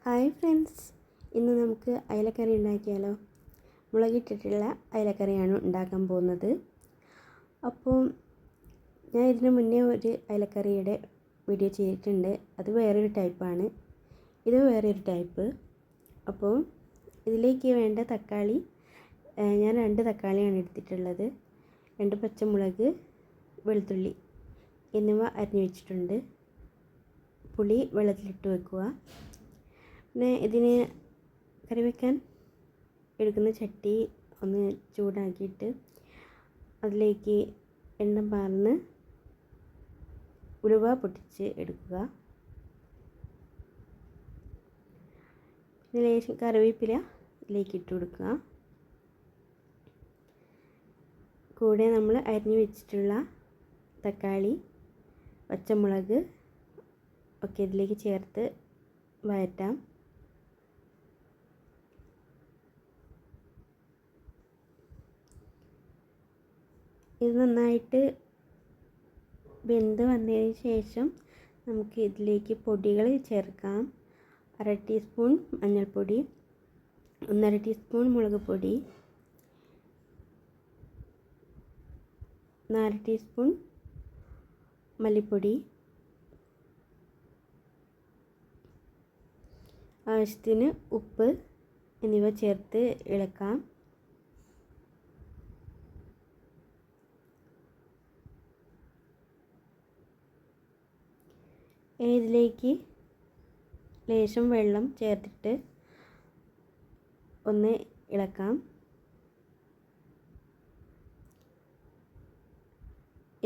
Hi friends, ഇന്ന് നമുക്ക് അയലക്കറി ഉണ്ടാക്കിയാലോ. മുളകിട്ടിട്ടുള്ള അയലക്കറിയാണ് ഉണ്ടാക്കാൻ പോകുന്നത്. അപ്പോൾ ഞാൻ ഇതിന് മുന്നേ ഒരു അയലക്കറിയുടെ വീഡിയോ ചെയ്തിട്ടുണ്ട്. അത് വേറൊരു ടൈപ്പാണ്, ഇത് വേറൊരു ടൈപ്പ്. അപ്പോൾ ഇതിലേക്ക് വേണ്ട തക്കാളി, ഞാൻ 2 തക്കാളിയാണ് എടുത്തിട്ടുള്ളത്. 2 പച്ചമുളക്, വെളുത്തുള്ളി എന്നിവ അരിഞ്ഞു വെച്ചിട്ടുണ്ട്. പുളി വെള്ളത്തിലിട്ട് വെക്കുക. പിന്നെ ഇതിന് കറി വയ്ക്കാൻ എടുക്കുന്ന ചട്ടി ഒന്ന് ചൂടാക്കിയിട്ട് അതിലേക്ക് എണ്ണ പാർന്ന് ഉലുവ പൊട്ടിച്ച് എടുക്കുക. പിന്നെ ലേശം കറിവേപ്പില ഇതിലേക്ക് ഇട്ട് കൊടുക്കുക. കൂടെ നമ്മൾ അരിഞ്ഞു വെച്ചിട്ടുള്ള തക്കാളി, പച്ചമുളക് ഒക്കെ ഇതിലേക്ക് ചേർത്ത് വഴറ്റാം. ഇത് നന്നായിട്ട് വെന്ത് വന്നതിന് ശേഷം നമുക്ക് ഇതിലേക്ക് പൊടികൾ ചേർക്കാം. 1/2 ടീസ്പൂൺ മഞ്ഞൾപ്പൊടി, 1/2 ടീസ്പൂൺ മുളക് പൊടി, 4 ടീസ്പൂൺ മല്ലിപ്പൊടി, ആവശ്യത്തിന് ഉപ്പ് എന്നിവ ചേർത്ത് ഇളക്കാം. ഇതിലേക്ക് ലേശം വെള്ളം ചേർത്തിട്ട് ഒന്ന് ഇളക്കാം.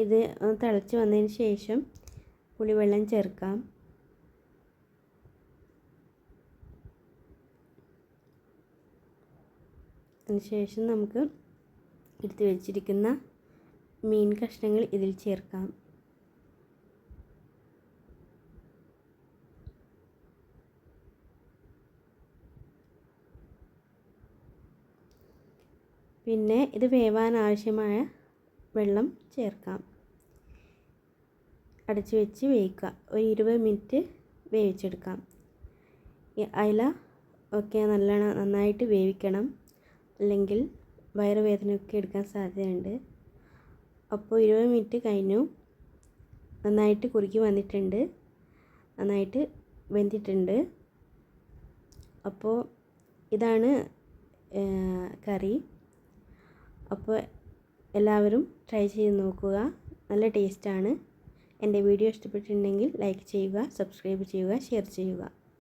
ഇത് ഒന്ന് തിളച്ച് വന്നതിന് ശേഷം പുളിവെള്ളം ചേർക്കാം. അതിനുശേഷം നമുക്ക് എടുത്ത് വെച്ചിരിക്കുന്ന മീൻ കഷ്ണങ്ങൾ ഇതിൽ ചേർക്കാം. പിന്നെ ഇത് വേവാൻ ആവശ്യമായ വെള്ളം ചേർക്കാം. അടച്ച് വെച്ച് വേവിക്കുക. ഒരു 20 മിനിറ്റ് വേവിച്ചെടുക്കാം. ഈ അയല ഒക്കെ നന്നായിട്ട് വേവിക്കണം, അല്ലെങ്കിൽ വയറുവേദനയൊക്കെ എടുക്കാൻ സാധ്യതയുണ്ട്. അപ്പോൾ 20 മിനിറ്റ് കഴിഞ്ഞു. നന്നായിട്ട് കുറുകി വന്നിട്ടുണ്ട്, നന്നായിട്ട് വെന്തിട്ടുണ്ട്. അപ്പോൾ ഇതാണ് കറി. അപ്പോൾ എല്ലാവരും ട്രൈ ചെയ്ത് നോക്കുക, നല്ല ടേസ്റ്റാണ്. എൻ്റെ വീഡിയോ ഇഷ്ടപ്പെട്ടിട്ടുണ്ടെങ്കിൽ ലൈക്ക് ചെയ്യുക, സബ്സ്ക്രൈബ് ചെയ്യുക, ഷെയർ ചെയ്യുക.